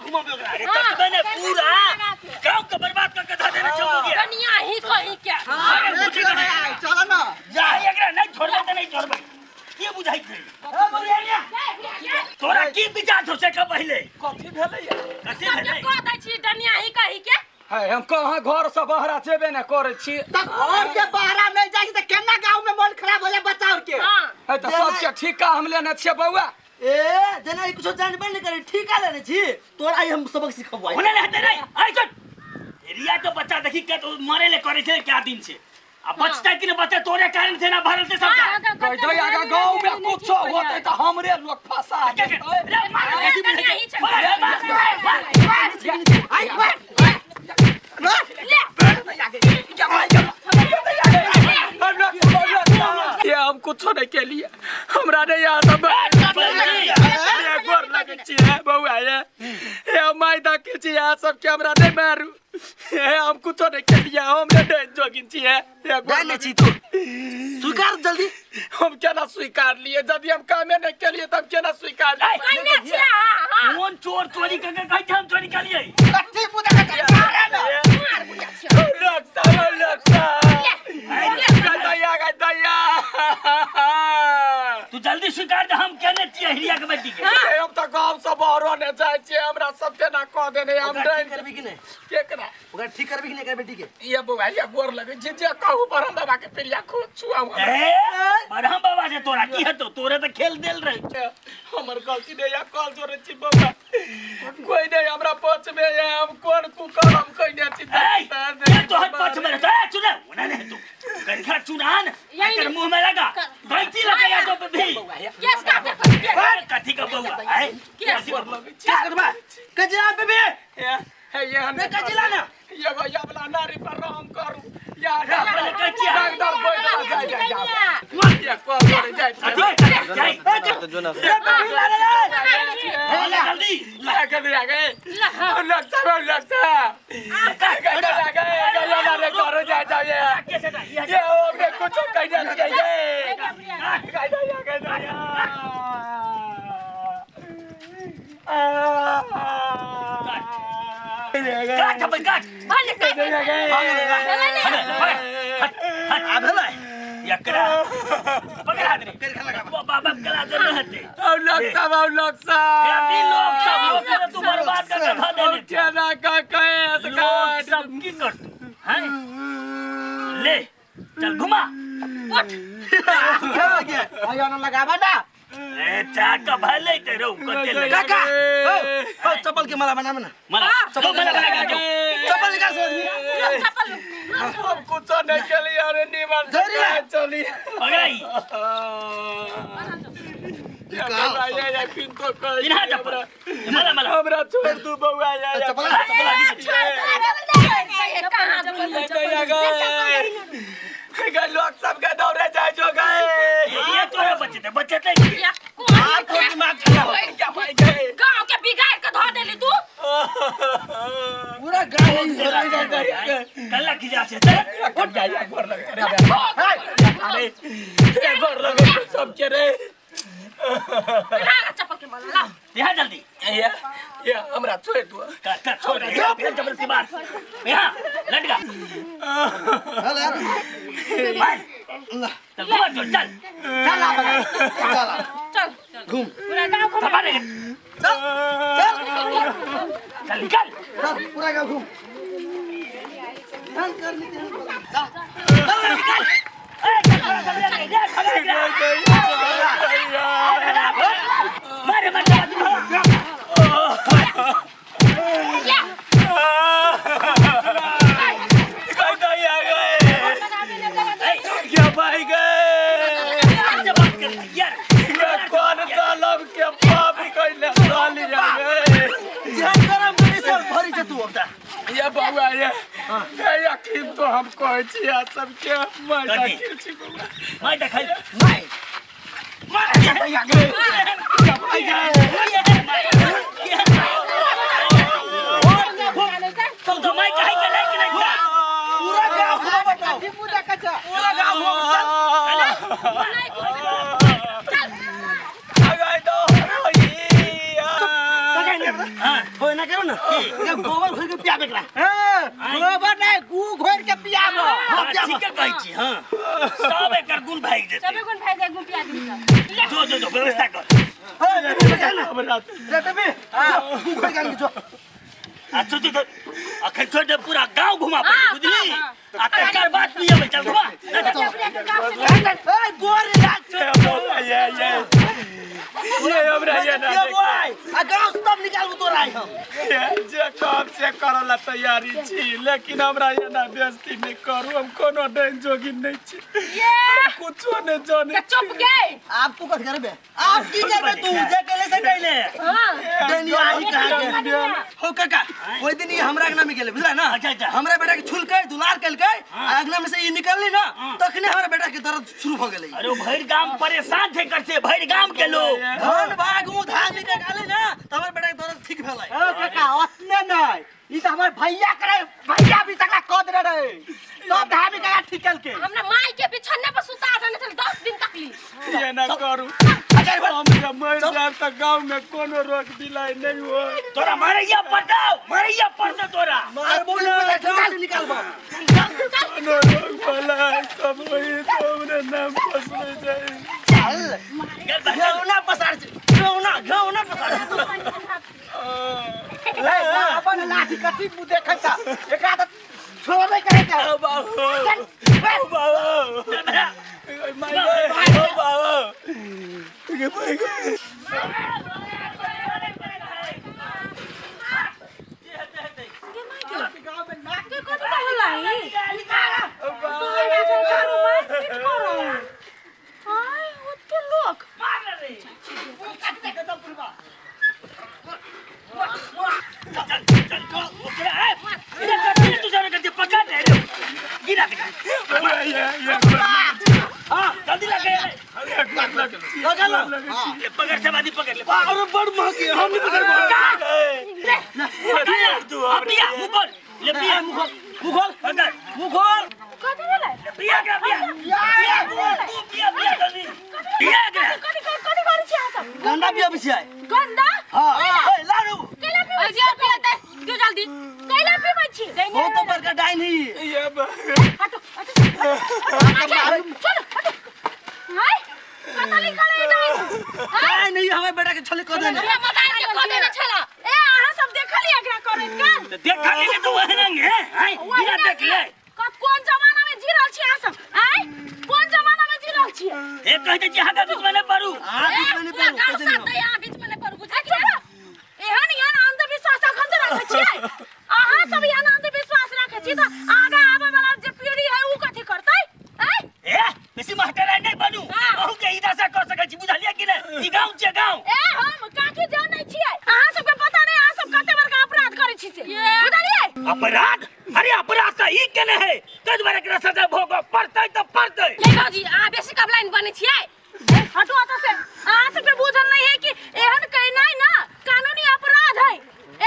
घुमाबे ओकरा अरे तब ने पूरा गांव के बर्बाद करके धा देने चौकी कनिया ही कही क्या चलो ना जा एकरा नहीं छोड़बे त नहीं छोड़बे के बुझाई छै तोरा की विचार हो से का पहले कथि भेलै कथि भेलै को दै छी कनिया ही कही क्या है हम कहां घर से बहरा जेबे न करे छी त घर के बहरा नहीं जाई त केना गांव में मन खराब हो जाए बचाव के है त सब के ठिका हम लेने छिए बौआ ए जना कुछ जानबे नहीं करे ठिका लेने छी तोरा आई हम सबक सिखबवाई होने रहते नहीं आई सुन रिया तो बच्चा देखी के तो मरे ले करे छे क्या दिन से अब बचता कि न बचे तोरे कारण से ना भरल से सब कह दे आगा गांव में कुछ होते त हमरे लोग फंसा रे मार कनिया ही छै ये हम कुछ नहीं के लिए हमरा नहीं यहाँ सब गोर लगे छिए बउआ ये माय दा के छिए सब के हमरा नहीं मारू हम कुछ नहीं के लिए हम नहीं जोगिन छिए ये गोर नहीं छी तू स्वीकार जल्दी हम केना स्वीकार लिए जब हम काम नहीं के लिए तब केना स्वीकार कनिया छिया कौन चोर चोरी करके कहि हम चोरी कर लिए कच्ची मुदा का तू जल्दी स्वीकार दे हम केने छिए हिरिया के बेटी के हम त गांव से बाहर ने जाय छिए हमरा सब के ना कह देने हम ठीक करबी कि नहीं केकरा ओकरा ठीक करबी कि नहीं कर बेटी के ये बउआ ये गोर लगे जे कहू बरम बाबा के पिलिया खो छुआ ए बरहम बाबा से तोरा की हतो तोरे तो खेल देल रहे हमर गलती नहीं या कॉल जोरे छी बउआ कोई नहीं हमरा पछ में हम कोन कुकर हम कइने छी ए तो हट पछ में रहता है सुन ओना नहीं तू कनखा चुनान कर मुंह में लगा गलती लगा या तो भी यस का कथी का बउआ है केस क्या करबा कजरा बेबे है ये हम कजला ना ये भैया वाला नारी पर रहम करू या पहले कच्ची डॉक्टर कोई जा ये कॉल करे जाय जल्दी लगा दे आगे लगता ये करो जा ये हमने कुछ कहना काट अपन काट यकरा पकड़ा दे बाबा कला दे रहते अब लगता कैसी लोग सब लोग तू बर्बाद कर खा दे क्या ना का कहे लोग सब की कर तू हैं ले चल घुमा क्या हो गया आया ना लगावा ना ए चाका भले तेरो कते ले काका ओ चप्पल के माला बना बना मला चप्पल मला लगा दो चप्पल निकाल से चप्पल हम कुछ नहीं के लिए अरे निमन चली पगड़ाई ये पिन तो कर बिना चप्पल मला हमरा छोड़ दू बउआ या चप्पल लोग सब के दौड़े जाए जो गए ये तोरे बच्चे थे आपको दिमाग खराब हो क्या भाई गए गांव के बिगाड़ के धो देली तू पूरा गांव ही कल्ला की जा से उठ जाइए गोर लगे अरे गोर लगे सब के रे चप्पल के माला लाओ यहाँ जल्दी ये हमरा छोड़ दो काट छोड़ दे फिर जबरदस्ती मार यहाँ लटका चल यार चल घुमा चल चल घूम पूरा गांव घुमा सफा दे चल निकल चल पूरा गांव घूम चल कर निकल चल निकल मारे मारे क्या भाई गए कौन तालब के पाप कइले साली जावे ध्यान करम करी सब भरी छ तू अब ये बउआ ये यकीन तो हम कहै छी सब के मैं यकीन छी बउआ मैं देखल नहीं तो मैं कहीं के नहीं पूरा गांव घुमा बताओ पूरा गांव घुमा हां होय ना करो ना ये गोबर घोर के पियाबे करा गोबर नहीं गू घोर के पियाबो ठीक है कहै छी हां सब एकर गुण भाग जेतै सबे कोन भाई दे गुपिया दी जो व्यवस्था कर रे तबे गू घोर के जो अच्छा तो अखन छोड़ पूरा गांव घुमा पड़े बुझली आ तकर बाद तू ये चल घुमा ए गोर लाग ये हमरा ये ना ये भाई आ गांव सब निकाल तो राय हम जे कब से करला तैयारी छी लेकिन हमरा ये ना बेइज्जती नहीं करू हम कोनो डाइन जोगी नहीं छी ये कुछो नहीं जाने चुप गए आप तू कथ करबे आप की करबे तू जे केले से कहले हां दुनिया ही कहा के हो काका ओइ दिन ही हमरा के नाम गेले बुझला ना अच्छा। हमरा बेटा के छुल के दुलार कल के आगना में से ई निकलली ना तखने हमरा बेटा के दर्द शुरू हो गेलै अरे भैर गांव परेशान थे करते भैर गांव के लोग धन भाग उ धान निकाले ना त हमर बेटा के दर्द ठीक भेलै ओ काका ओतने नहीं ई तो हमर भैया करे भैया भी तक कद रे सब धान का ठिकल के हमने माई के बिछन्ने पर सुता देने चल 10 दिन तक ली ये ना करू हम जब मर जाए तो गांव में कोनो रोक दिलाई नहीं हो तोरा मारैया पड़ता तोरा मार बोले से निकालबो कोनो रोक भला सब वही तोरे नाम फसले जाए चल घेउना पसार घेउना पसार ले अपन लाठी कति मु देखता एकरा त छोड़बे करे के के कथि कहलाई तोरे से करू मैं किट करू हाय ओते लोग जल्दी लगे पकड़ से बादी पकड़ ले अरे बड़ महकी हम नहीं पकड़ मुखोल ले पिया मुखोल पकड़ मुखोल कथि भेलै पिया जल्दी पिया कथि करै छी अहाँ सब गंदा पिया बिछाय गंदा हां ए लाडू कैला पीबै छी पियते जो जल्दी कैला पीबै छी वो तो बड़का डाइन ही ये हटो चलो हटो हाय कथा लिखल है डाइन डाइन नहीं हमें बेटा के छले कर देने ये बताइ के कथि न छला ए अहाँ सब देखली एकरा करैत का देख खाली के तो वही रंग है हाय बिना देख ले कोन जमाना में जी रहल छी अहाँ सब आय कोन जमाना में जी रहल छी एक कहते छी हां बीच में न पड़ू आप नहीं पड़ो कैसे नहीं यहाँ बीच में नहीं पड़ू बुझा एहन अंधविश्वास अखन तो रखे छियै अहाँ सब यहाँ अंधविश्वास रखे छी त आगा आबे वाला जे पीढ़ी है उ कथि करतै आय ए बेसी मास्टर नहीं बनू बहु के इधर से कर सकै छी बुझलिए कि नहीं ई गांव छे गांव ए हम काकी जानै छियै अहाँ सब के पता नहीं अहाँ सब कते बड़का अपराध करै छी से बुझलिए अपराध अरे अपराध त ई केने है तद बारे के सजा भोग पड़तै त पड़तै ले जी अहाँ बेसी कबलाइन बनै छियै हटू अत से अहाँ सब के बुझल नहीं है कि एहन कहनाइ ना कानूनी अपराध है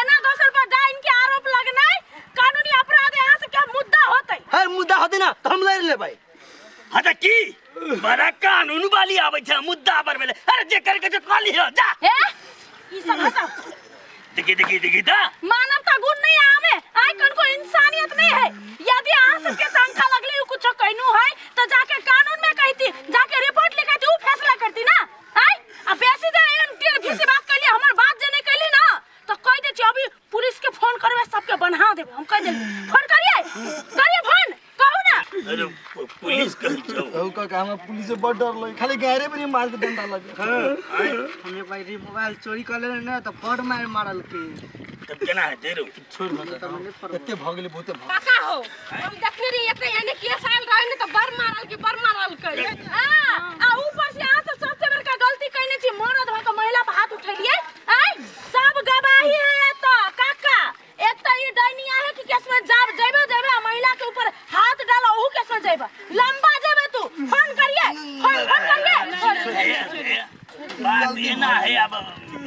एना दोसर पर डाइन के आरोप लगनाइ कानूनी अपराध है अहाँ सब के मुद्दा होतै है मुद्दा होते ना तो हम ले लेबै हां त की बड़ा कानून वाली आबै छै मुद्दा पर भेले अरे जे करके जे काली हो जा ए ई सब हटाओ देखी ता मानवता गुण नहीं है हमें आय को इंसानियत नहीं है यदि अहाँ सबके शंका लगली कुछ कहनु है तो जाके कानून में कहती जाके रिपोर्ट लिखाती उ फैसला करती ना आय अब बेसी जे फिर बात कहली हमर बात जे नहीं कहली ना तो कह दे छी अभी पुलिस के फोन करबे सबके बन्हा देबे हम कह दे फोन करिए फोन कहू ना अरे पुलिस कह छौ ओ का हम पुलिस से बड़ डर लगे खाली गहरे पर मार के डंडा लगे हमने भाई मोबाइल चोरी कर लेने ना तो बड़ मार मारल के तब केना है तेरो छोड़ मत एते भ गेले बहुते भ काका हो हम देखने रही एक एने के साल रहे ने तो बर मारल के हां आ ऊपर से अहाँ सब सबसे बड़का गलती कहने छी मर्द हो तो महिला पर हाथ उठेलिए आय सब गवाही है तो काका एक तो ये डायनिया है कि केस में जेबे महिला के ऊपर हाथ डालो ओहू केस में जेबे लंबा जेबे तू फोन करिए बात ये ना है अब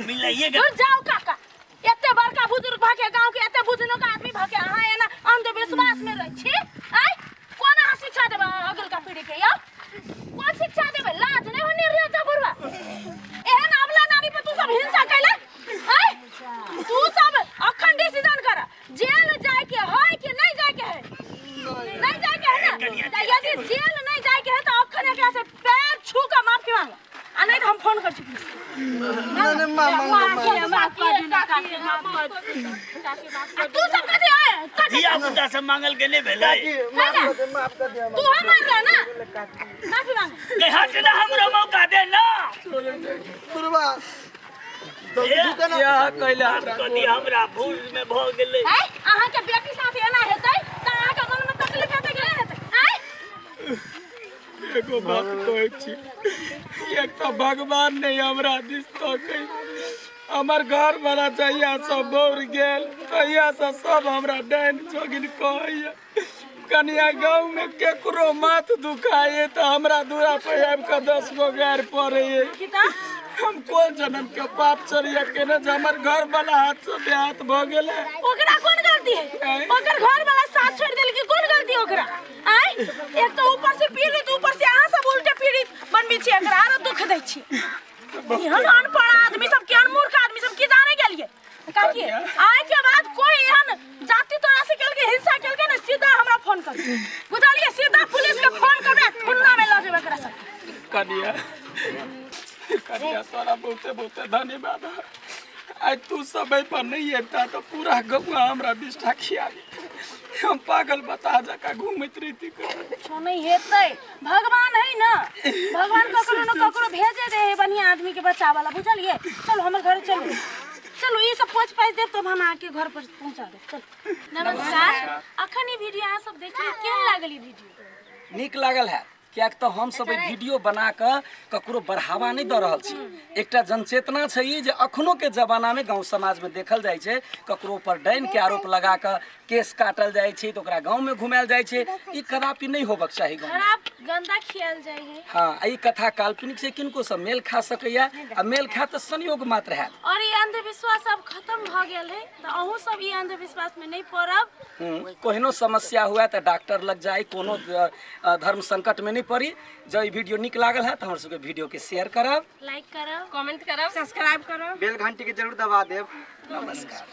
मिलाइए दूर जाओ काका एते बड़का बुजुर्ग भाके गांव के एते बुजुर्ग का आदमी भाके अहाँ एना अंधविश्वास में रह छी आय कोन अहाँ शिक्षा देबे अगल का पीढ़ी के यो कोन शिक्षा देबे लाज नहीं होने रे जा बुरवा एहन अबला नारी पे तू सब हिंसा कैले आय तू तू सब कथी है धिया पुता से मांगल के नहीं भेलै माफ कर दे तू हम मांगला ना माफी मांग के हट ना हमरा मौका दे ना गुरुबा या कैला कदी हमरा भूल में भ गेलै है अहाँ के बेटी साथ एना हेतै त अहाँ के मन में तकलीफ हेतै कि नहीं हेतै हैं एगो बात कहै छी एक तो भगवान नहीं हमरा दिस तो कही हमर घर वाला जहिया सब बोर गेल तहिया से सब हमरा डाइन जोगिन कहैया कनिया गाँव में केकरो माथ दुखाए तो हमरा दूरा पे आबि के 10 गो गार पड़े हम कोन जन्म के पाप चढ़िया केने जे हमर घर वाला हाथ से बेहाथ भ गेलै ओकरा कोन गलती है ओकर घर वाला साथ छोड़ देल कि कोन गलती ओकरा आय एक तो ऊपर से पीड़ित ऊपर से अहाँ सब उल्टे पीड़ित बनबी छी एकरा आरो दुख दै छी एहन अनपढ़ आदमी सब के अनमूर्ख आदमी सब की जाने गेलिए काकी आय के बाद कोई एहन जाति तोरा से केल के हिंसा केल के ना सीधा हमरा फोन कर बुझलिए सीधा पुलिस के फोन करबे थाना में ल जेबे एकरा सब कनिया कनिया तोरा बहुते बहुते धन्यवाद आज तू सब पर नहीं एकता तो पूरा गौवा हमरा बिष्ठा खिया हम पागल बता जका घूमत रही छो नहीं हेतै भगवान है ना भगवान ककरो न ककरो भेजे दे है बढ़िया आदमी के बच्चा वाला बुझलिए चलो हमर घर चलो चलो ये सब पोछ पाछ देब तब हम आके घर पर पहुंचा देब चल नमस्कार अखन ई वीडियो अहाँ सब देखिए केहन लागल ई वीडियो नीक लागल है क्या तो हम सब वीडियो बना के ककरो बढ़ावा नहीं दे रहल छी एकटा जनचेतना छै ई जे अखनो के जमाना में गांव समाज में देखल जाय छै ककरो पर डाइन के आरोप लगा के केस काटल जाय छै तो ओकरा गांव में घुमायल जाय छै ई कदापि नहीं होबक चाही गांव खराब गंदा खियाल जाय है हां ई कथा काल्पनिक से किनको सब मेल खा सकैया आ मेल खा त संयोग मात्र है और ये अंधविश्वास अब खत्म भ गेल है तो अहू सब ये अंधविश्वास में नहीं पड़ब कोहिनो समस्या हुआ तो डॉक्टर लग जाए कोनो धर्म संकट में नहीं पड़ी जो ई वीडियो निक लागल है तो हमर सबके वीडियो के शेयर करब लाइक करब कमेंट करब सब्सक्राइब करब बेल घंटी के जरूर दबा देब नमस्कार।